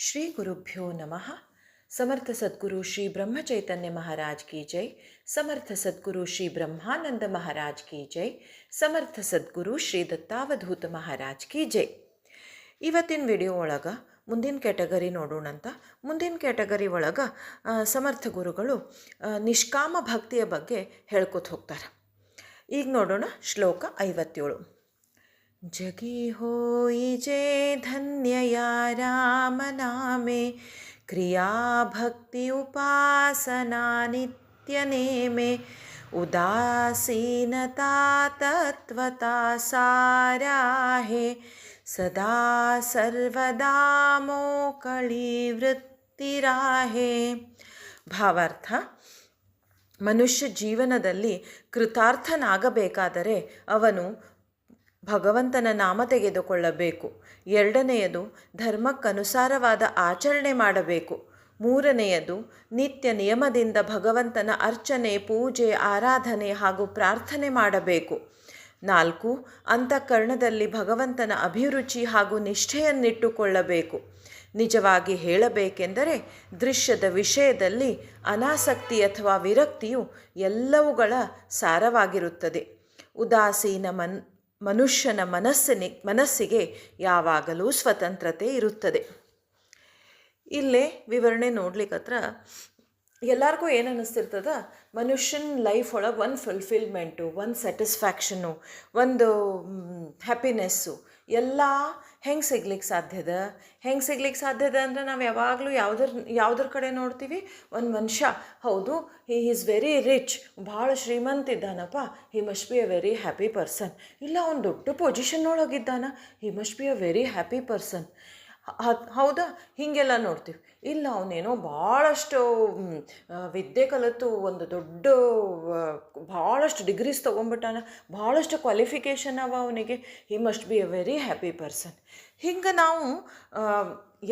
श्री गुरुभ्यो नमः। समर्थ सद्गुरु श्री ब्रह्मचैतन्य महाराज की जय। समर्थ सद्गुरु श्री ब्रह्मानंद महाराज की जय। ಸಮರ್ಥ ಸದ್ಗುರು ಶ್ರೀ ದತ್ತಾವಧೂತ ಮಹಾರಾಜ್ ಕಿ ಜೈ. ಇವತ್ತಿನ ವಿಡಿಯೋ ಒಳಗೆ ಮುಂದಿನ ಕ್ಯಾಟಗರಿ ನೋಡೋಣಂತ. ಮುಂದಿನ ಕ್ಯಾಟಗರಿ ಒಳಗೆ ಸಮರ್ಥ ಗುರುಗಳು ನಿಷ್ಕಾಮ ಭಕ್ತಿಯ ಬಗ್ಗೆ ಹೇಳ್ಕೊತ ಹೋಗ್ತಾರೆ. ಈಗ ನೋಡೋಣ ಶ್ಲೋಕ 57. जगी होई जे धन्य या राम नामे, क्रिया भक्ति उपासना नित्य नेमे, उदासीनता तत्वता सारा है, सदा सर्वदा मोकळी वृत्ति राहे. ಭಾವಾರ್ಥ: ಮನುಷ್ಯ ಜೀವನದಲ್ಲಿ ಕೃತಾರ್ಥನಾಗಬೇಕಾದರೆ ಅವನು ಭಗವಂತನ ನಾಮ ತೆಗೆದುಕೊಳ್ಳಬೇಕು. ಎರಡನೆಯದು ಧರ್ಮಕ್ಕನುಸಾರವಾದ ಆಚರಣೆ ಮಾಡಬೇಕು. ಮೂರನೆಯದು ನಿತ್ಯ ನಿಯಮದಿಂದ ಭಗವಂತನ ಅರ್ಚನೆ, ಪೂಜೆ, ಆರಾಧನೆ ಹಾಗೂ ಪ್ರಾರ್ಥನೆ ಮಾಡಬೇಕು. 4 ಅಂತಃಕರಣದಲ್ಲಿ ಭಗವಂತನ ಅಭಿರುಚಿ ಹಾಗೂ ನಿಷ್ಠೆಯನ್ನಿಟ್ಟುಕೊಳ್ಳಬೇಕು. ನಿಜವಾಗಿ ಹೇಳಬೇಕೆಂದರೆ ದೃಶ್ಯದ ವಿಷಯದಲ್ಲಿ ಅನಾಸಕ್ತಿ ಅಥವಾ ವಿರಕ್ತಿಯು ಎಲ್ಲವುಗಳ ಸಾರವಾಗಿರುತ್ತದೆ. ಉದಾಸೀನ ಮನುಷ್ಯನ ಮನಸ್ಸಿಗೆ ಯಾವಾಗಲೂ ಸ್ವತಂತ್ರತೆ ಇರುತ್ತದೆ. ಇಲ್ಲೇ ವಿವರಣೆ ನೋಡ್ಲಿಕ್ಕತ್ರ ಎಲ್ಲರಿಗೂ ಏನು ಅನ್ನಿಸ್ತಿರ್ತದ, ಮನುಷ್ಯನ ಲೈಫ್ ಒಳಗೆ ಒಂದು ಫುಲ್ಫಿಲ್ಮೆಂಟು, ಒಂದು ಸ್ಯಾಟಿಸ್ಫ್ಯಾಕ್ಷನ್ನು, ಒಂದು ಹ್ಯಾಪಿನೆಸ್ಸು ಎಲ್ಲ ಹೆಂಗೆ ಸಿಗ್ಲಿಕ್ಕೆ ಸಾಧ್ಯದ ಅಂದರೆ ನಾವು ಯಾವಾಗಲೂ ಯಾವುದ್ರ ಕಡೆ ನೋಡ್ತೀವಿ? ಒಂದು ಮನುಷ್ಯ, ಹೌದು, ಹಿ ಈಸ್ ವೆರಿ ರಿಚ್, ಭಾಳ ಶ್ರೀಮಂತ ಇದ್ದಾನಪ್ಪ, he must be a very happy person. ಇಲ್ಲ, ಅವ್ನು ದೊಡ್ಡ ಪೊಸಿಷನ್ ಒಳಗಿದ್ದಾನ, he must be a very happy person. ಹೌದಾ? ಹೀಗೆಲ್ಲ ನೋಡ್ತೀವಿ. ಇಲ್ಲ, ಅವನೇನೋ ಭಾಳಷ್ಟು ವಿದ್ಯೆ ಕಲಿತು ಒಂದು ದೊಡ್ಡ ಭಾಳಷ್ಟು ಡಿಗ್ರೀಸ್ ತೊಗೊಂಬಿಟ್ಟಾನ, ಭಾಳಷ್ಟು ಕ್ವಾಲಿಫಿಕೇಷನ್ ಅವ ಅವನಿಗೆ, ಹಿ must be a very happy person. ಹಿಂಗೆ ನಾವು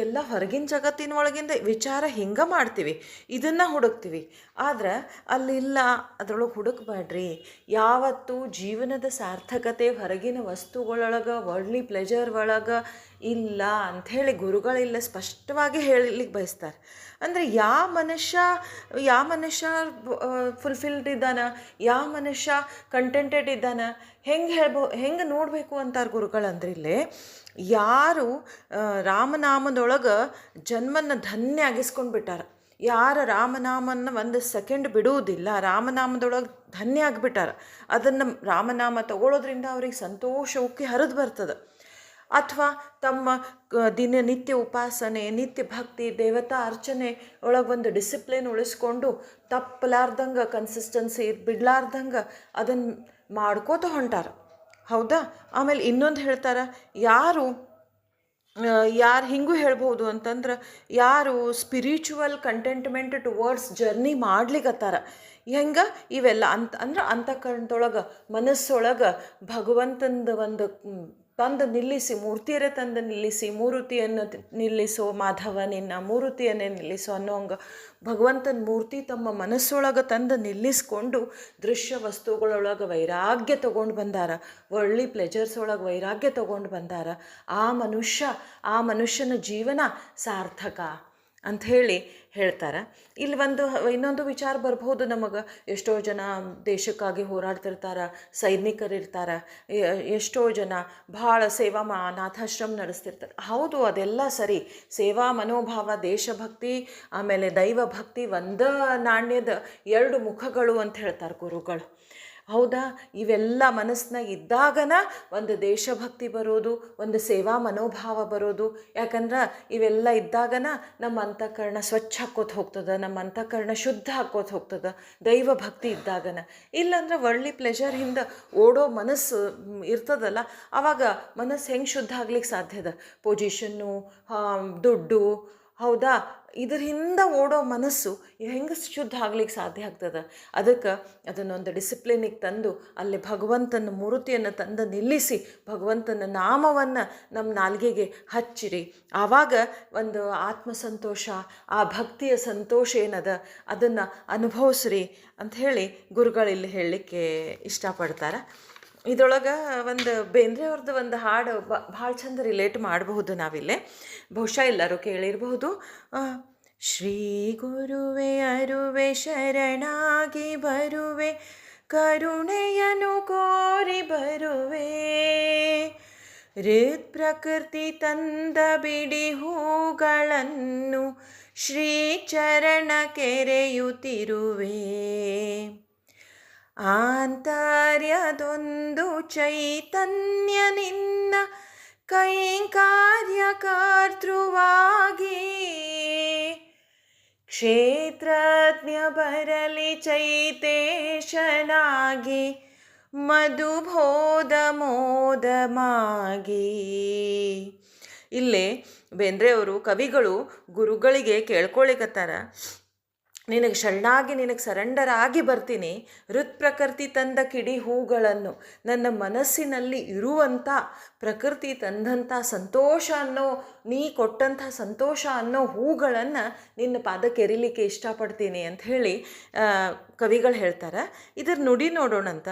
ಎಲ್ಲ ಹೊರಗಿನ ಜಗತ್ತಿನ ಒಳಗಿಂದ ವಿಚಾರ ಹಿಂಗೆ ಮಾಡ್ತೀವಿ, ಇದನ್ನು ಹುಡುಕ್ತೀವಿ. ಆದ್ರೆ ಅಲ್ಲಿಲ್ಲ, ಅದರೊಳಗೆ ಹುಡುಕಬೇಡ್ರಿ. ಯಾವತ್ತೂ ಜೀವನದ ಸಾರ್ಥಕತೆ ಹೊರಗಿನ ವಸ್ತುಗಳೊಳಗೆ, ವರ್ಲ್ಡ್ಲಿ ಪ್ಲೆಜರ್ ಒಳಗೆ ಇಲ್ಲ ಅಂಥೇಳಿ ಗುರುಗಳಿಲ್ಲ ಸ್ಪಷ್ಟವಾಗಿ ಹೇಳಲಿಕ್ಕೆ ಬಯಸ್ತಾರೆ. ಅಂದರೆ ಯಾವ ಮನುಷ್ಯ ಫುಲ್ಫಿಲ್ಡ್ ಇದ್ದಾನ, ಯಾವ ಮನುಷ್ಯ ಕಂಟೆಂಟೆಡ್ ಇದ್ದಾನ, ಹೆಂಗೆ ನೋಡಬೇಕು ಅಂತಾರೆ ಗುರುಗಳಂದ್ರೆ ಇಲ್ಲೇ ಯಾರು ರಾಮನಾಮದೊಳಗೆ ಜನ್ಮನ ಧನ್ಯ ಆಗಿಸ್ಕೊಂಡು ಬಿಟ್ಟಾರ, ಯಾರು ರಾಮನಾಮನ ಒಂದು ಸೆಕೆಂಡ್ ಬಿಡುವುದಿಲ್ಲ, ರಾಮನಾಮದೊಳಗೆ ಧನ್ಯ ಆಗಿಬಿಟ್ಟಾರ, ಅದನ್ನು ರಾಮನಾಮ ತಗೊಳ್ಳೋದ್ರಿಂದ ಅವ್ರಿಗೆ ಸಂತೋಷ ಉಕ್ಕಿ ಹರಿದು ಬರ್ತದೆ. ಅಥವಾ ತಮ್ಮ ದಿನನಿತ್ಯ ಉಪಾಸನೆ, ನಿತ್ಯ ಭಕ್ತಿ, ದೇವತಾ ಅರ್ಚನೆ ಒಳಗೆ ಒಂದು ಡಿಸಿಪ್ಲಿನ್ ಉಳಿಸ್ಕೊಂಡು ತಪ್ಪಲಾರ್ದಂಗೆ, ಕನ್ಸಿಸ್ಟೆನ್ಸಿ ಬಿಡ್ಲಾರ್ದಂಗೆ ಅದನ್ನು ಮಾಡ್ಕೋತ ಹೊಂಟಾರ. ಹೌದಾ? ಆಮೇಲೆ ಇನ್ನೊಂದು ಹೇಳ್ತಾರೆ, ಯಾರು ಹಿಂಗೂ ಹೇಳ್ಬೋದು ಅಂತಂದ್ರೆ, ಯಾರು ಸ್ಪಿರಿಚುವಲ್ ಕಂಟೆಂಟ್ಮೆಂಟ್ ಟುವರ್ಡ್ಸ್ ಜರ್ನಿ ಮಾಡ್ಲಿಕ್ಕತ್ತಾರ, ಹೆಂಗೆ ಇವೆಲ್ಲ ಅಂದ್ರೆ ಅಂತಃಕರಣದೊಳಗೆ, ಮನಸ್ಸೊಳಗೆ ಭಗವಂತಂದು ಒಂದು ತಂದು ನಿಲ್ಲಿಸಿ, ಮೂರ್ತಿಯರೇ ತಂದು ನಿಲ್ಲಿಸಿ, ಮೂರುತಿಯನ್ನು ನಿಲ್ಲಿಸೋ ಮಾಧವ ನಿನ್ನ ಮೂರುತಿಯನ್ನೇ ನಿಲ್ಲಿಸೋ ಅನ್ನೋಂಗೆ ಭಗವಂತನ ಮೂರ್ತಿ ತಮ್ಮ ಮನಸ್ಸೊಳಗೆ ತಂದು ನಿಲ್ಲಿಸ್ಕೊಂಡು ದೃಶ್ಯ ವಸ್ತುಗಳೊಳಗೆ ವೈರಾಗ್ಯ ತೊಗೊಂಡು ಬಂದಾರ, ವರ್ಲ್ಡ್ಲಿ ಪ್ಲೆಜರ್ಸ್ ಒಳಗೆ ವೈರಾಗ್ಯ ತೊಗೊಂಡು ಬಂದಾರ. ಆ ಮನುಷ್ಯನ ಜೀವನ ಸಾರ್ಥಕ ಅಂಥೇಳಿ ಹೇಳ್ತಾರೆ. ಇಲ್ಲಿ ಇನ್ನೊಂದು ವಿಚಾರ ಬರ್ಬೋದು ನಮಗೆ. ಎಷ್ಟೋ ಜನ ದೇಶಕ್ಕಾಗಿ ಹೋರಾಡ್ತಿರ್ತಾರೆ, ಸೈನಿಕರಿರ್ತಾರೆ, ಎಷ್ಟೋ ಜನ ಭಾಳ ಅನಾಥಾಶ್ರಮ ನಡೆಸ್ತಿರ್ತಾರೆ. ಹೌದು, ಅದೆಲ್ಲ ಸರಿ. ಸೇವಾ ಮನೋಭಾವ, ದೇಶಭಕ್ತಿ, ಆಮೇಲೆ ದೈವ ಭಕ್ತಿ ಒಂದೇ ನಾಣ್ಯದ 2 ಮುಖಗಳು ಅಂತ ಹೇಳ್ತಾರೆ ಗುರುಗಳು. ಹೌದಾ? ಇವೆಲ್ಲ ಮನಸ್ಸಿನಾಗ ಇದ್ದಾಗನ ಒಂದು ದೇಶಭಕ್ತಿ ಬರೋದು, ಒಂದು ಸೇವಾ ಮನೋಭಾವ ಬರೋದು. ಯಾಕಂದ್ರೆ ಇವೆಲ್ಲ ಇದ್ದಾಗನ ನಮ್ಮ ಅಂತಃಕರಣ ಸ್ವಚ್ಛ ಹಾಕೋತ ಹೋಗ್ತದೆ, ನಮ್ಮ ಅಂತಃಕರಣ ಶುದ್ಧ ಹಾಕೋತ ಹೋಗ್ತದೆ, ದೈವ ಭಕ್ತಿ ಇದ್ದಾಗನ. ಇಲ್ಲಾಂದ್ರೆ ವರ್ಲ್ಡ್ಲಿ ಪ್ಲೆಜರ್ನಿಂದ ಓಡೋ ಮನಸ್ಸು ಇರ್ತದಲ್ಲ, ಆವಾಗ ಮನಸ್ಸು ಹೆಂಗೆ ಶುದ್ಧ ಆಗ್ಲಿಕ್ಕೆ ಸಾಧ್ಯದ? ಪೊಸಿಷನ್ನು, ದುಡ್ಡು, ಹೌದಾ, ಇದರಿಂದ ಓಡೋ ಮನಸ್ಸು ಹೆಂಗೆ ಶುದ್ಧ ಆಗ್ಲಿಕ್ಕೆ ಸಾಧ್ಯ ಆಗ್ತದೆ? ಅದಕ್ಕೆ ಅದನ್ನೊಂದು ಡಿಸಿಪ್ಲಿನಿಗೆ ತಂದು ಅಲ್ಲಿ ಭಗವಂತನ ಮೂರ್ತಿಯನ್ನು ತಂದು ನಿಲ್ಲಿಸಿ ಭಗವಂತನ ನಾಮವನ್ನು ನಮ್ಮ ನಾಲಿಗೆಗೆ ಹಚ್ಚಿರಿ. ಆವಾಗ ಒಂದು ಆತ್ಮಸಂತೋಷ, ಆ ಭಕ್ತಿಯ ಸಂತೋಷ ಏನದ ಅದನ್ನು ಅನುಭವಿಸ್ರಿ ಅಂಥೇಳಿ ಗುರುಗಳಿಲ್ಲಿ ಹೇಳಲಿಕ್ಕೆ ಇಷ್ಟಪಡ್ತಾರೆ. ಇದ್ರೊಳಗೆ ಒಂದು ಬೇಂದ್ರೆಯವ್ರದ್ದು ಒಂದು ಹಾಡು ಭಾಳ ಚಂದ ರಿಲೇಟ್ ಮಾಡಬಹುದು ನಾವಿಲ್ಲೇ. ಬಹುಶಃ ಎಲ್ಲರೂ ಕೇಳಿರಬಹುದು. ಶ್ರೀ ಗುರುವೆ ಅರುವೆ ಶರಣಾಗಿ ಬರುವೆ, ಕರುಣೆಯನು ಕೋರಿ ಬರುವೆ, ಹೃತ್ ಪ್ರಕೃತಿ ತಂದ ಬಿಡಿ ಹೂಗಳನ್ನು ಶ್ರೀಚರಣ ಕೆರೆಯುತ್ತಿರುವೆ. ಆಂತರ್ಯದೊಂದು ಚೈತನ್ಯ ನಿನ್ನ ಕೈಂಕಾರ್ಯಕರ್ತೃವಾಗಿ, ಕ್ಷೇತ್ರಜ್ಞ ಬರಲಿ ಚೈತೇಶನಾಗಿ, ಮಧುಬೋಧ ಮೋದಮಾಗಿ. ಇಲ್ಲೇ ಬೇಂದ್ರೆಯವರು ಕವಿಗಳು ಗುರುಗಳಿಗೆ ಕೇಳ್ಕೊಳ್ಳಿಕತ್ತಾರ, ನಿನಗೆ ಶರಣಾಗಿ ನಿನಗೆ ಸರೆಂಡರ್ ಆಗಿ ಬರ್ತೀನಿ, ಹೃತ್ ಪ್ರಕೃತಿ ತಂದ ಕಿಡಿ ಹೂಗಳನ್ನು, ನನ್ನ ಮನಸ್ಸಿನಲ್ಲಿ ಇರುವಂಥ ಪ್ರಕೃತಿ ತಂದಂಥ ಸಂತೋಷ ಅನ್ನೋ, ನೀ ಕೊಟ್ಟಂಥ ಸಂತೋಷ ಅನ್ನೋ ಹೂಗಳನ್ನು ನಿನ್ನ ಪಾದಕ್ಕೆ ಎರಿಲಿಕ್ಕೆ ಇಷ್ಟಪಡ್ತೀನಿ ಅಂತ ಹೇಳಿ ಕವಿಗಳು ಹೇಳ್ತಾರೆ. ಇದರ ನುಡಿ ನೋಡೋಣಂತ.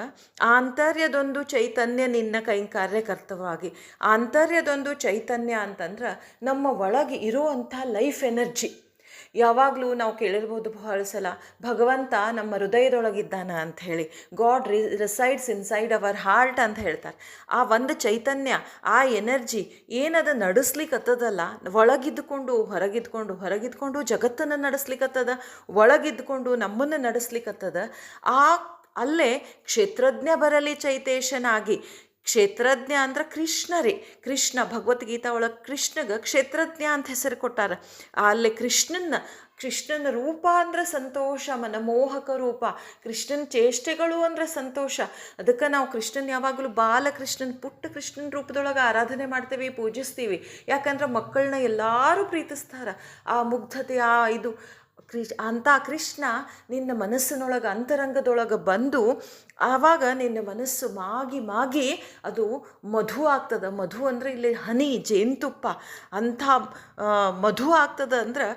ಆಂತರ್ಯದೊಂದು ಚೈತನ್ಯ ನಿನ್ನ ಕೈಂಕಾರ್ಯಕರ್ತವಾಗಿ. ಆಂತರ್ಯದೊಂದು ಚೈತನ್ಯ ಅಂತಂದ್ರೆ ನಮ್ಮ ಒಳಗೆ ಇರುವಂಥ ಲೈಫ್ ಎನರ್ಜಿ. ಯಾವಾಗಲೂ ನಾವು ಕೇಳಿರ್ಬೋದು ಬಹಳ ಸಲ, ಭಗವಂತ ನಮ್ಮ ಹೃದಯದೊಳಗಿದ್ದಾನ ಅಂಥೇಳಿ. God resides inside hour heart ಅಂತ ಹೇಳ್ತಾರೆ. ಆ ಒಂದು ಚೈತನ್ಯ, ಆ ಎನರ್ಜಿ ಏನದ ನಡೆಸ್ಲಿಕ್ಕತ್ತದಲ್ಲ, ಒಳಗಿದ್ದುಕೊಂಡು ಹೊರಗಿದ್ಕೊಂಡು ಜಗತ್ತನ್ನು ನಡೆಸ್ಲಿಕ್ಕತ್ತದ, ಒಳಗಿದ್ದುಕೊಂಡು ನಮ್ಮನ್ನು ನಡೆಸ್ಲಿಕ್ಕತ್ತದ. ಅಲ್ಲೇ ಕ್ಷೇತ್ರಜ್ಞ ಬರಲಿ ಚೈತೇಶನಾಗಿ. ಕ್ಷೇತ್ರಜ್ಞ ಅಂದ್ರೆ ಕೃಷ್ಣ ರೀ. ಕೃಷ್ಣ ಭಗವದ್ಗೀತಾ ಒಳಗೆ ಕೃಷ್ಣಗೆ ಕ್ಷೇತ್ರಜ್ಞ ಅಂತ ಹೆಸರು ಕೊಟ್ಟಾರ. ಅಲ್ಲಿ ಕೃಷ್ಣನ ರೂಪ ಅಂದ್ರೆ ಸಂತೋಷ, ಮನಮೋಹಕ ರೂಪ. ಕೃಷ್ಣನ ಚೇಷ್ಟೆಗಳು ಅಂದ್ರೆ ಸಂತೋಷ. ಅದಕ್ಕೆ ನಾವು ಕೃಷ್ಣನ್ ಯಾವಾಗಲೂ ಬಾಲಕೃಷ್ಣನ್, ಪುಟ್ಟ ಕೃಷ್ಣನ ರೂಪದೊಳಗೆ ಆರಾಧನೆ ಮಾಡ್ತೀವಿ, ಪೂಜಿಸ್ತೀವಿ. ಯಾಕಂದ್ರೆ ಮಕ್ಕಳನ್ನ ಎಲ್ಲರೂ ಪ್ರೀತಿಸ್ತಾರೆ. ಆ ಮುಗ್ಧತೆ, ಇದು ಅಂಥ ಕೃಷ್ಣ ನಿನ್ನ ಮನಸ್ಸಿನೊಳಗೆ, ಅಂತರಂಗದೊಳಗೆ ಬಂದು ಆವಾಗ ನಿನ್ನ ಮನಸ್ಸು ಮಾಗಿ ಅದು ಮಧು ಆಗ್ತದೆ. ಮಧು ಅಂದರೆ ಇಲ್ಲಿ ಹನಿ, ಜೇನುತುಪ್ಪ. ಅಂಥ ಮಧು ಆಗ್ತದೆ ಅಂದ್ರೆ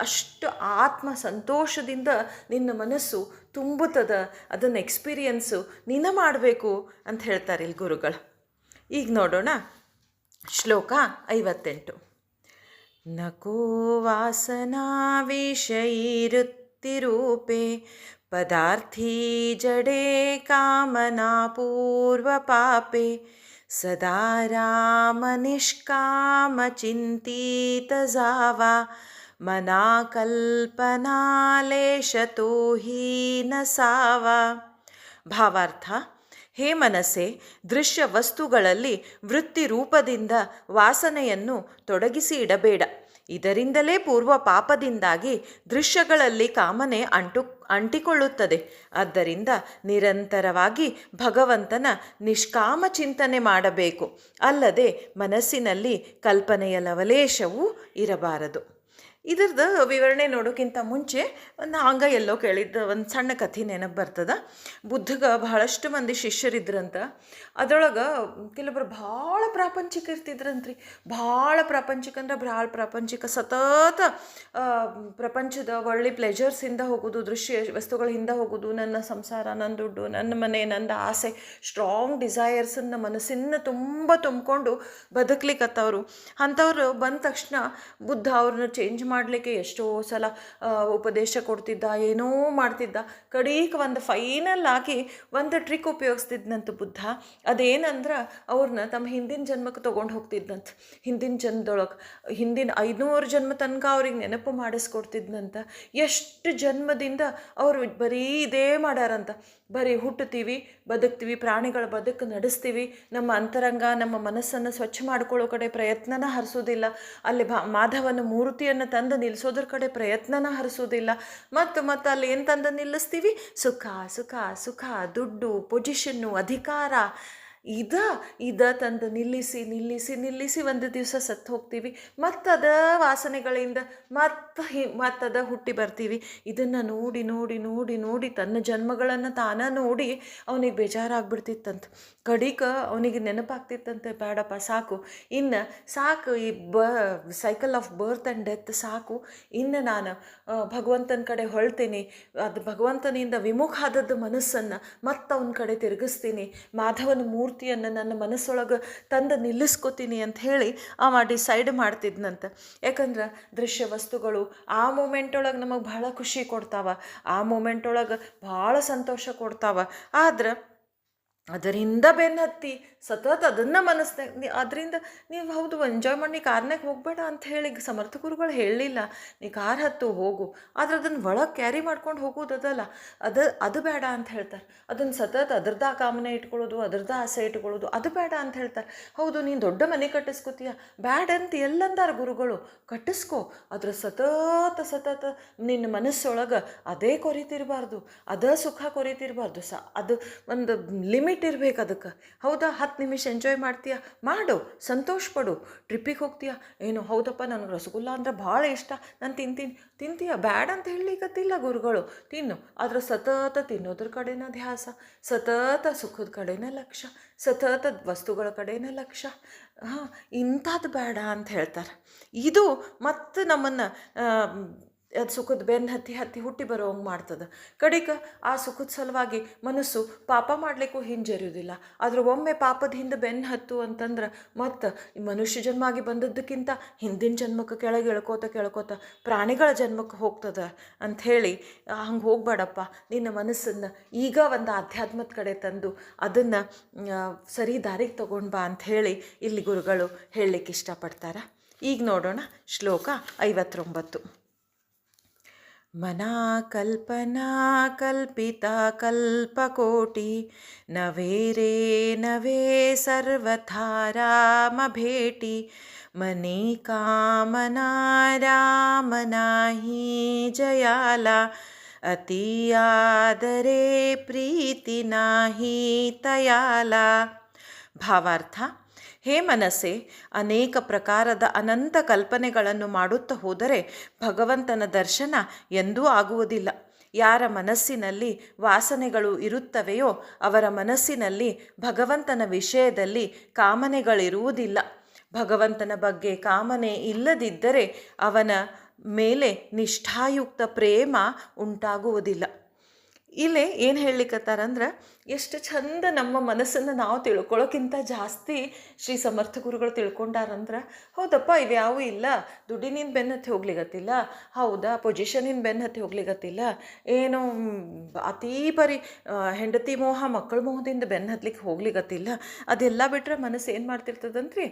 ಅಷ್ಟು ಆತ್ಮ ಸಂತೋಷದಿಂದ ನಿನ್ನ ಮನಸ್ಸು ತುಂಬುತ್ತದೆ. ಅದನ್ನು ಎಕ್ಸ್ಪೀರಿಯನ್ಸು ನೀನು ಮಾಡಬೇಕು ಅಂತ ಹೇಳ್ತಾರೆ ಇಲ್ಲಿ ಗುರುಗಳು. ಈಗ ನೋಡೋಣ ಶ್ಲೋಕ 58. नको वासना विषयीवृत्तिरूपे पदार्थी जडे कामना पूर्वपापे, सदा रामनिष्कामचिन्तितजावा, मना कल्पनालेशतो हीन सावा. ಭಾವಾರ್ಥ: ಹೇ ಮನಸ್ಸೇ, ದೃಶ್ಯ ವಸ್ತುಗಳಲ್ಲಿ ವೃತ್ತಿ ರೂಪದಿಂದ ವಾಸನೆಯನ್ನು ತೊಡಗಿಸಿ ಇಡಬೇಡ. ಇದರಿಂದಲೇ ಪೂರ್ವ ಪಾಪದಿಂದಾಗಿ ದೃಶ್ಯಗಳಲ್ಲಿ ಕಾಮನೆ ಅಂಟಿಕೊಳ್ಳುತ್ತದೆ. ಆದ್ದರಿಂದ ನಿರಂತರವಾಗಿ ಭಗವಂತನ ನಿಷ್ಕಾಮ ಚಿಂತನೆ ಮಾಡಬೇಕು. ಅಲ್ಲದೆ ಮನಸ್ಸಿನಲ್ಲಿ ಕಲ್ಪನೆಯ ಲವಲೇಶವೂ ಇರಬಾರದು. ಇದ್ರದ್ದು ವಿವರಣೆ ನೋಡೋಕ್ಕಿಂತ ಮುಂಚೆ ಹಂಗೆ ಎಲ್ಲೋ ಕೇಳಿದ್ದ ಒಂದು ಸಣ್ಣ ಕಥೆ ನೆನಪು ಬರ್ತದೆ. ಬುದ್ಧಗೆ ಬಹಳಷ್ಟು ಮಂದಿ ಶಿಷ್ಯರಿದ್ರಂತ. ಅದರೊಳಗೆ ಕೆಲವೊಬ್ರು ಭಾಳ ಪ್ರಾಪಂಚಿಕ ಇರ್ತಿದ್ರಂತ್ರಿ. ಭಾಳ ಪ್ರಾಪಂಚಿಕ ಅಂದ್ರೆ ಭಾಳ ಪ್ರಾಪಂಚಿಕ. ಸತತ ಪ್ರಪಂಚದ ಒಳ್ಳೆ ಪ್ಲೆಜರ್ಸಿಂದ ಹೋಗೋದು, ದೃಶ್ಯ ವಸ್ತುಗಳ ಹಿಂದೆ ಹೋಗೋದು. ನನ್ನ ಸಂಸಾರ, ನನ್ನ ದುಡ್ಡು, ನನ್ನ ಮನೆ, ನನ್ನ ಆಸೆ, ಸ್ಟ್ರಾಂಗ್ ಡಿಸೈರ್ಸನ್ನು ಮನಸ್ಸಿನ ತುಂಬ ತುಂಬಿಕೊಂಡು ಬದುಕಲಿಕ್ಕತ್ತವರು. ಅಂಥವ್ರು ಬಂದ ತಕ್ಷಣ ಬುದ್ಧ ಅವ್ರನ್ನ ಚೇಂಜ್ ಮಾಡಲಿಕ್ಕೆ ಎಷ್ಟೋ ಸಲ ಉಪದೇಶ ಕೊಡ್ತಿದ್ದ, ಏನೋ ಮಾಡ್ತಿದ್ದ. ಕಡೀಕ್ ಒಂದು ಫೈನಲ್ ಆಗಿ ಒಂದು ಟ್ರಿಕ್ ಉಪಯೋಗಿಸ್ತಿದ್ನಂತ ಬುದ್ಧ. ಅದೇನಂದ್ರೆ ಅವ್ರನ್ನ ತಮ್ಮ ಹಿಂದಿನ ಜನ್ಮಕ್ಕೆ ತೊಗೊಂಡು ಹೋಗ್ತಿದ್ನಂತ. ಹಿಂದಿನ ಜನ್ಮದೊಳಗೆ, ಹಿಂದಿನ 500 ಜನ್ಮ ತನಕ ಅವ್ರಿಗೆ ನೆನಪು ಮಾಡಿಸ್ಕೊಡ್ತಿದ್ನಂತ. ಎಷ್ಟು ಜನ್ಮದಿಂದ ಅವರು ಬರೀ ಇದೇ ಮಾಡ್ಯಾರಂತ. ಬರೀ ಹುಟ್ಟುತ್ತೀವಿ, ಬದುಕ್ತೀವಿ, ಪ್ರಾಣಿಗಳ ಬದುಕು ನಡೆಸ್ತೀವಿ, ನಮ್ಮ ಅಂತರಂಗ, ನಮ್ಮ ಮನಸ್ಸನ್ನು ಸ್ವಚ್ಛ ಮಾಡ್ಕೊಳ್ಳೋ ಕಡೆ ಪ್ರಯತ್ನನ ಹರಿಸೋದಿಲ್ಲ. ಅಲ್ಲಿ ಮಾಧವನ ಮೂರ್ತಿಯನ್ನು ತಂದು ನಿಲ್ಲಿಸೋದ್ರ ಕಡೆ ಪ್ರಯತ್ನನ ಹರಿಸೋದಿಲ್ಲ. ಮತ್ತು ಅಲ್ಲಿ ಏನು ತಂದು ನಿಲ್ಲಿಸ್ತೀವಿ? ಸುಖ ಸುಖ ಸುಖ, ದುಡ್ಡು, ಪೊಸಿಷನ್ನು, ಅಧಿಕಾರ, ಇದ ಇದ ತಂದು ನಿಲ್ಲಿಸಿ ನಿಲ್ಲಿಸಿ ನಿಲ್ಲಿಸಿ ಒಂದು ದಿವಸ ಸತ್ತು ಹೋಗ್ತೀವಿ, ಮತ್ತು ಅದ ವಾಸನೆಗಳಿಂದ ಮತ್ತದ ಹುಟ್ಟಿ ಬರ್ತೀವಿ. ಇದನ್ನು ನೋಡಿ ನೋಡಿ ನೋಡಿ ನೋಡಿ ತನ್ನ ಜನ್ಮಗಳನ್ನು ತಾನ ನೋಡಿ ಅವನಿಗೆ ಬೇಜಾರಾಗ್ಬಿಡ್ತಿತ್ತಂತ. ಕಡಿಕ ಅವನಿಗೆ ನೆನಪಾಗ್ತಿತ್ತಂತೆ, ಬೇಡಪ್ಪ ಸಾಕು, ಇನ್ನು ಸಾಕು ಈ cycle of birth and death ಸಾಕು, ಇನ್ನು ನಾನು ಭಗವಂತನ ಕಡೆ ಹೊಳ್ತೀನಿ, ಅದು ಭಗವಂತನಿಂದ ವಿಮುಖ ಆದದ್ದು ಮನಸ್ಸನ್ನು ಮತ್ತು ಅವನ ಕಡೆ ತಿರುಗಿಸ್ತೀನಿ, ಮಾಧವನ ಮೂರ್ತಿಯನ್ನು ನನ್ನ ಮನಸ್ಸೊಳಗೆ ತಂದು ನಿಲ್ಲಿಸ್ಕೋತೀನಿ ಅಂತ ಹೇಳಿ ಅವ ಡಿಸೈಡ್ ಮಾಡ್ತಿದ್ನಂತ. ಯಾಕಂದ್ರೆ ದೃಶ್ಯ ವಸ್ತುಗಳು ಆ ಮೂಮೆಂಟೊಳಗೆ ನಮಗೆ ಭಾಳ ಖುಷಿ ಕೊಡ್ತಾವ, ಆ ಮೂಮೆಂಟೊಳಗೆ ಭಾಳ ಸಂತೋಷ ಕೊಡ್ತಾವ. ಆದ್ರೆ ಅದರಿಂದ ಬೆನ್ನು ಹತ್ತಿ ಸತತ ಅದನ್ನು ಮನಸ್ಸಿನಾಗ ಅದರಿಂದ ನೀವು ಹೌದು ಎಂಜಾಯ್ ಮಾಡಿ ಕಾರ್ನಾಗ ಹೋಗಬೇಡ ಅಂತ ಹೇಳಿ ಸಮರ್ಥ ಗುರುಗಳು ಹೇಳಲಿಲ್ಲ. ನೀ ಕಾರ್ ಹತ್ತು ಹೋಗು, ಆದ್ರೆ ಅದನ್ನು ಒಳಗೆ ಕ್ಯಾರಿ ಮಾಡ್ಕೊಂಡು ಹೋಗೋದಲ್ಲ, ಅದು ಬೇಡ ಅಂತ ಹೇಳ್ತಾರೆ. ಅದನ್ನು ಸತತ ಅದ್ರದ್ದು ಕಾಮನೆ ಇಟ್ಕೊಳ್ಳೋದು, ಅದ್ರದ್ದು ಆಸೆ ಇಟ್ಕೊಳ್ಳೋದು ಅದು ಬೇಡ ಅಂತ ಹೇಳ್ತಾರೆ. ಹೌದು ನೀನು ದೊಡ್ಡ ಮನೆ ಕಟ್ಟಿಸ್ಕೋತೀಯ, ಬ್ಯಾಡ್ ಅಂತ ಎಲ್ಲಂದಾರ ಗುರುಗಳು, ಕಟ್ಟಿಸ್ಕೋ, ಅದ್ರ ಸತತ ನಿನ್ನ ಮನಸ್ಸೊಳಗೆ ಅದೇ ಕೊರಿತಿರಬಾರ್ದು, ಅದೇ ಸುಖ ಕೊರಿತಿರಬಾರ್ದು. ಅದು ಒಂದು ಲಿಮಿಟ್ ಇರ್ಬೇಕು ಅದಕ್ಕೆ. ಹೌದಾ 10 ನಿಮಿಷ ಎಂಜಾಯ್ ಮಾಡ್ತೀಯ, ಮಾಡು, ಸಂತೋಷ ಪಡು. ಟ್ರಿಪ್ಪಿಗೆ ಹೋಗ್ತೀಯ, ಏನು ಹೌದಪ್ಪ ನನಗೆ ರಸಗುಲ್ಲ ಅಂದ್ರೆ ಭಾಳ ಇಷ್ಟ, ನಾನು ತಿಂತೀಯ, ಬ್ಯಾಡ್ ಅಂತ ಹೇಳಲಿಕ್ಕತ್ತಿಲ್ಲ ಗುರುಗಳು, ತಿನ್ನು, ಆದರೆ ಸತತ ತಿನ್ನೋದ್ರ ಕಡೆನ ಧ್ಯಾಸ, ಸತತ ಸುಖದ ಕಡೆನ ಲಕ್ಷ್ಯ, ಸತತ ವಸ್ತುಗಳ ಕಡೆನ ಲಕ್ಷ್ಯ. ಇಂಥದ್ದು ಬೇಡ ಅಂತ ಹೇಳ್ತಾರೆ. ಇದು ಮತ್ತು ನಮ್ಮನ್ನು ಅದು ಸುಖದ ಬೆನ್ನು ಹತ್ತಿ ಹುಟ್ಟಿ ಬರೋಂಗೆ ಮಾಡ್ತದೆ. ಕಡಿಕ ಆ ಸುಖದ ಸಲುವಾಗಿ ಮನಸ್ಸು ಪಾಪ ಮಾಡಲಿಕ್ಕೂ ಹಿಂಜರಿಯೋದಿಲ್ಲ. ಆದ್ರೆ ಒಮ್ಮೆ ಪಾಪದ ಹಿಂದೆ ಬೆನ್ನು ಹತ್ತು ಅಂತಂದ್ರೆ ಮತ್ತು ಮನುಷ್ಯ ಜನ್ಮ ಆಗಿ ಬಂದದ್ದಕ್ಕಿಂತ ಹಿಂದಿನ ಜನ್ಮಕ್ಕೆ ಕೆಳಗೆ ಎಳ್ಕೋತ ಪ್ರಾಣಿಗಳ ಜನ್ಮಕ್ಕೆ ಹೋಗ್ತದೆ ಅಂಥೇಳಿ ಹಂಗೆ ಹೋಗ್ಬೇಡಪ್ಪ. ನಿನ್ನ ಮನಸ್ಸನ್ನು ಈಗ ಒಂದು ಆಧ್ಯಾತ್ಮದ ಕಡೆ ತಂದು ಅದನ್ನು ಸರಿ ದಾರಿಗೆ ತಗೊಂಡು ಬಾ ಅಂಥೇಳಿ ಇಲ್ಲಿ ಗುರುಗಳು ಹೇಳಲಿಕ್ಕೆ ಇಷ್ಟಪಡ್ತಾರೆ. ಈಗ ನೋಡೋಣ ಶ್ಲೋಕ 59. ಮನಾ ಕಲ್ಪನಾ ಕಲ್ಪಿತಾ ಕಲ್ಪಕೋಟಿ ನವೇರೇ ನವೇ ಸರ್ವಥಾ ರಾಮ ಭೇಟಿ ಮನೆ ಕಾಮನಾ ರಾಮನಾಹಿ ಜಯಾಲ ಅತಿಯಾದರೆ ಪ್ರೀತಿ ನಾಹಿ ತಯಾಲ. ಭಾವಾರ್ಥ: ಹೇ ಮನಸ್ಸೇ, ಅನೇಕ ಪ್ರಕಾರದ ಅನಂತ ಕಲ್ಪನೆಗಳನ್ನು ಮಾಡುತ್ತಾ ಹೋದರೆ ಭಗವಂತನ ದರ್ಶನ ಎಂದೂ ಆಗುವುದಿಲ್ಲ. ಯಾರ ಮನಸ್ಸಿನಲ್ಲಿ ವಾಸನೆಗಳು ಇರುತ್ತವೆಯೋ ಅವರ ಮನಸ್ಸಿನಲ್ಲಿ ಭಗವಂತನ ವಿಷಯದಲ್ಲಿ ಕಾಮನೆಗಳಿರುವುದಿಲ್ಲ. ಭಗವಂತನ ಬಗ್ಗೆ ಕಾಮನೆ ಇಲ್ಲದಿದ್ದರೆ ಅವನ ಮೇಲೆ ನಿಷ್ಠಾಯುಕ್ತ ಪ್ರೇಮ ಉಂಟಾಗುವುದಿಲ್ಲ. ಇಲ್ಲೇ ಏನು ಹೇಳಲಿಕ್ಕತ್ತಾರಂದ್ರೆ, ಎಷ್ಟು ಚಂದ ನಮ್ಮ ಮನಸ್ಸನ್ನು ನಾವು ತಿಳ್ಕೊಳ್ಳೋಕ್ಕಿಂತ ಜಾಸ್ತಿ ಶ್ರೀ ಸಮರ್ಥ ಗುರುಗಳು ತಿಳ್ಕೊಂಡಾರಂದ್ರೆ, ಹೌದಪ್ಪ ಇವ್ಯಾವೂ ಇಲ್ಲ, ದುಡ್ಡಿನಿಂದ ಬೆನ್ನು ಹತ್ತಿ ಹೋಗ್ಲಿಗತ್ತಿಲ್ಲ, ಹೌದಾ ಪೊಸಿಷನಿಂದ ಬೆನ್ನು ಹತ್ತಿ ಹೋಗ್ಲಿಗತ್ತಿಲ್ಲ, ಏನೋ ಅತೀ ಪರಿ ಹೆಂಡತಿ ಮೋಹ ಮಕ್ಕಳ ಮೋಹದಿಂದ ಬೆನ್ನು ಹತ್ಲಿಕ್ಕೆ ಹೋಗ್ಲಿಗತ್ತಿಲ್ಲ. ಅದೆಲ್ಲ ಬಿಟ್ಟರೆ ಮನಸ್ಸು ಏನು ಮಾಡ್ತಿರ್ತದಂತ್ರಿ,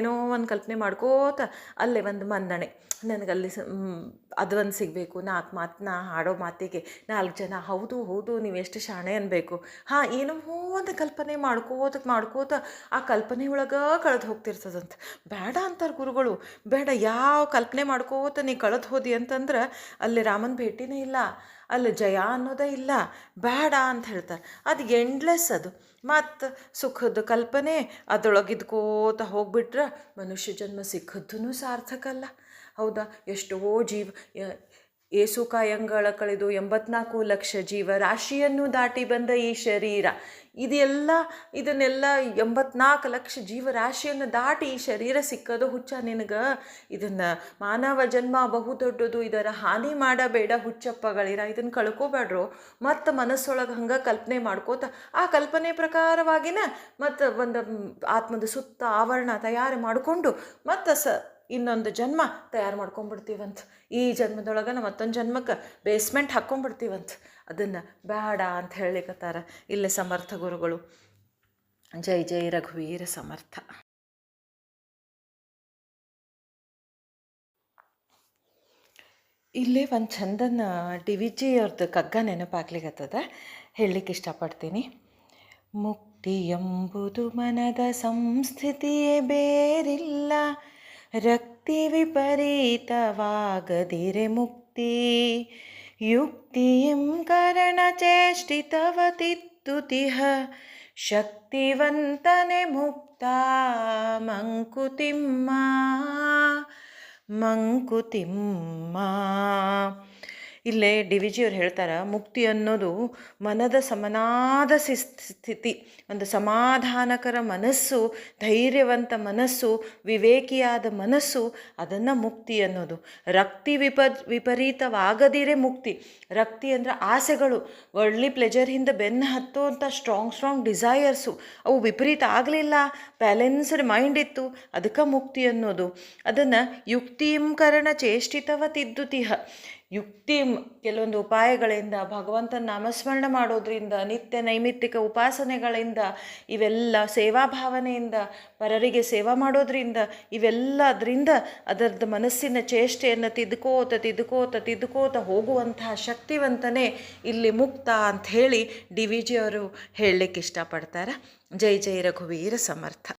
ಏನೋ ಒಂದು ಕಲ್ಪನೆ ಮಾಡ್ಕೋತ ಅಲ್ಲೇ ಒಂದು ಮಂದಣೆ, ನನಗಲ್ಲಿ ಅದು ಒಂದು ಸಿಗಬೇಕು, 4 ಮಾತು ನಾ ಹಾಡೋ ಮಾತಿಗೆ 4 ಜನ ಹೌದು ನೀವೆಷ್ಟು ಶಾಣೆ ಅನ್ಬೇಕು, ಏನೋ ಒಂದು ಕಲ್ಪನೆ ಮಾಡ್ಕೋತ ಆ ಕಲ್ಪನೆ ಒಳಗೆ ಕಳೆದು ಹೋಗ್ತಿರ್ತದಂತ. ಬೇಡ ಅಂತಾರೆ ಗುರುಗಳು, ಬೇಡ. ಯಾವ ಕಲ್ಪನೆ ಮಾಡ್ಕೋತ ನೀ ಕಳೆದು ಹೋದಿ ಅಂತಂದ್ರೆ ಅಲ್ಲಿ ರಾಮನ ಭೇಟಿನೇ ಇಲ್ಲ, ಅಲ್ಲಿ ಜಯ ಅನ್ನೋದೇ ಇಲ್ಲ. ಬೇಡ ಅಂತ ಹೇಳ್ತಾರೆ. ಅದು ಎಂಡ್ಲೆಸ್. ಅದು ಮತ್ತು ಸುಖದ ಕಲ್ಪನೆ ಅದರೊಳಗಿದ್ಕೋತ ಹೋಗ್ಬಿಟ್ರೆ ಮನುಷ್ಯ ಜನ್ಮ ಸಿಕ್ಕದ್ದೂ ಸಾರ್ಥಕ ಅಲ್ಲ. ಹೌದಾ, ಎಷ್ಟೋ ಏಸು ಕಾಯಂಗಳ ಕಳೆದು 84 ಲಕ್ಷ ಜೀವರಾಶಿಯನ್ನು ದಾಟಿ ಬಂದ ಈ ಶರೀರ, ಇದನ್ನೆಲ್ಲ 84 ಲಕ್ಷ ಜೀವರಾಶಿಯನ್ನು ದಾಟಿ ಈ ಶರೀರ ಸಿಕ್ಕೋದು ಹುಚ್ಚ ನಿನಗೆ? ಇದನ್ನು ಮಾನವ ಜನ್ಮ ಬಹುದೊಡ್ಡದು, ಇದರ ಹಾನಿ ಮಾಡಬೇಡ ಹುಚ್ಚಪ್ಪಗಳಿರ, ಇದನ್ನು ಕಳ್ಕೊಬೇಡ್ರು. ಮತ್ತು ಮನಸ್ಸೊಳಗೆ ಹಂಗೆ ಕಲ್ಪನೆ ಮಾಡ್ಕೋತ ಆ ಕಲ್ಪನೆ ಪ್ರಕಾರವಾಗಿನ ಮತ್ತು ಒಂದು ಆತ್ಮದ ಸುತ್ತ ಆವರಣ ತಯಾರು ಮಾಡಿಕೊಂಡು ಮತ್ತು ಇನ್ನೊಂದು ಜನ್ಮ ತಯಾರು ಮಾಡ್ಕೊಂಡ್ಬಿಡ್ತೀವಂತ. ಈ ಜನ್ಮದೊಳಗೆ ಮತ್ತೊಂದು ಜನ್ಮಕ್ಕೆ ಬೇಸ್ಮೆಂಟ್ ಹಾಕ್ಕೊಂಡ್ಬಿಡ್ತೀವಂತ. ಅದನ್ನು ಬೇಡ ಅಂತ ಹೇಳಲಿಕ್ಕತ್ತಾರ ಇಲ್ಲೇ ಸಮರ್ಥ ಗುರುಗಳು. ಜೈ ಜೈ ರಘುವೀರ ಸಮರ್ಥ. ಇಲ್ಲೇ ಒಂದು ಚಂದನ DVG ಅವ್ರದ್ದು ಕಗ್ಗ ನೆನಪಾಗ್ಲಿಕ್ಕತ್ತದ, ಹೇಳಲಿಕ್ಕೆ ಇಷ್ಟಪಡ್ತೀನಿ. ಮುಕ್ತಿ ಎಂಬುದು ಮನದ ಸಂಸ್ಥಿತಿಯೇ ಬೇರಿಲ್ಲ, ರಕ್ತಿ ವಿಪರೀತವಾಗದಿರೆ ಮುಕ್ತಿ, ಯುಕ್ತಿಯಂ ಕರಣ ಚೇಷ್ಟಿತವ ತಿತ್ತುತಿಹ ಶಕ್ತಿವಂತನೆ ಮುಕ್ತ ಮಂಕುತಿಮ್ಮ ಮಂಕುತಿಮ್ಮ. ಇಲ್ಲೇ ಡಿ ವಿ ಜಿಯವ್ರು ಹೇಳ್ತಾರೆ, ಮುಕ್ತಿ ಅನ್ನೋದು ಮನದ ಸಮನಾದ ಸ್ಥಿತಿ, ಒಂದು ಸಮಾಧಾನಕರ ಮನಸ್ಸು, ಧೈರ್ಯವಂತ ಮನಸ್ಸು, ವಿವೇಕಿಯಾದ ಮನಸ್ಸು, ಅದನ್ನು ಮುಕ್ತಿ ಅನ್ನೋದು. ರಕ್ತಿ ವಿಪರೀತವಾಗದಿರೇ ಮುಕ್ತಿ. ರಕ್ತಿ ಅಂದರೆ ಆಸೆಗಳು, ವರ್ಲ್ಡ್ಲಿ ಪ್ಲೆಜರ್ ಹಿಂದೆ ಬೆನ್ನು ಹತ್ತುವಂಥ ಸ್ಟ್ರಾಂಗ್ ಡಿಸೈರ್ಸು, ಅವು ವಿಪರೀತ ಆಗಲಿಲ್ಲ, ಬ್ಯಾಲೆನ್ಸ್ಡ್ ಮೈಂಡ್ ಇತ್ತು, ಅದಕ್ಕೆ ಮುಕ್ತಿ ಅನ್ನೋದು. ಅದನ್ನು ಯುಕ್ತಿಂಕರಣ ಚೇಷ್ಟಿತವ ತಿದ್ದುತಿಹ. ಕೆಲವೊಂದು ಉಪಾಯಗಳಿಂದ, ಭಗವಂತನ ನಾಮಸ್ಮರಣೆ ಮಾಡೋದ್ರಿಂದ, ನಿತ್ಯ ನೈಮಿತ್ತಿಕ ಉಪಾಸನೆಗಳಿಂದ, ಇವೆಲ್ಲ ಸೇವಾ ಭಾವನೆಯಿಂದ, ಪರರಿಗೆ ಸೇವಾ ಮಾಡೋದ್ರಿಂದ, ಇವೆಲ್ಲದರಿಂದ ಅದರದ್ದು ಮನಸ್ಸಿನ ಚೇಷ್ಟೆಯನ್ನು ತಿದ್ದುಕೋತ ಹೋಗುವಂತಹ ಶಕ್ತಿವಂತನೇ ಇಲ್ಲಿ ಮುಕ್ತ ಅಂಥೇಳಿ ಡಿ ವಿ ಜಿಯವರು ಹೇಳಲಿಕ್ಕೆ ಇಷ್ಟಪಡ್ತಾರೆ. ಜೈ ಜೈ ರಘುವೀರ ಸಮರ್ಥ.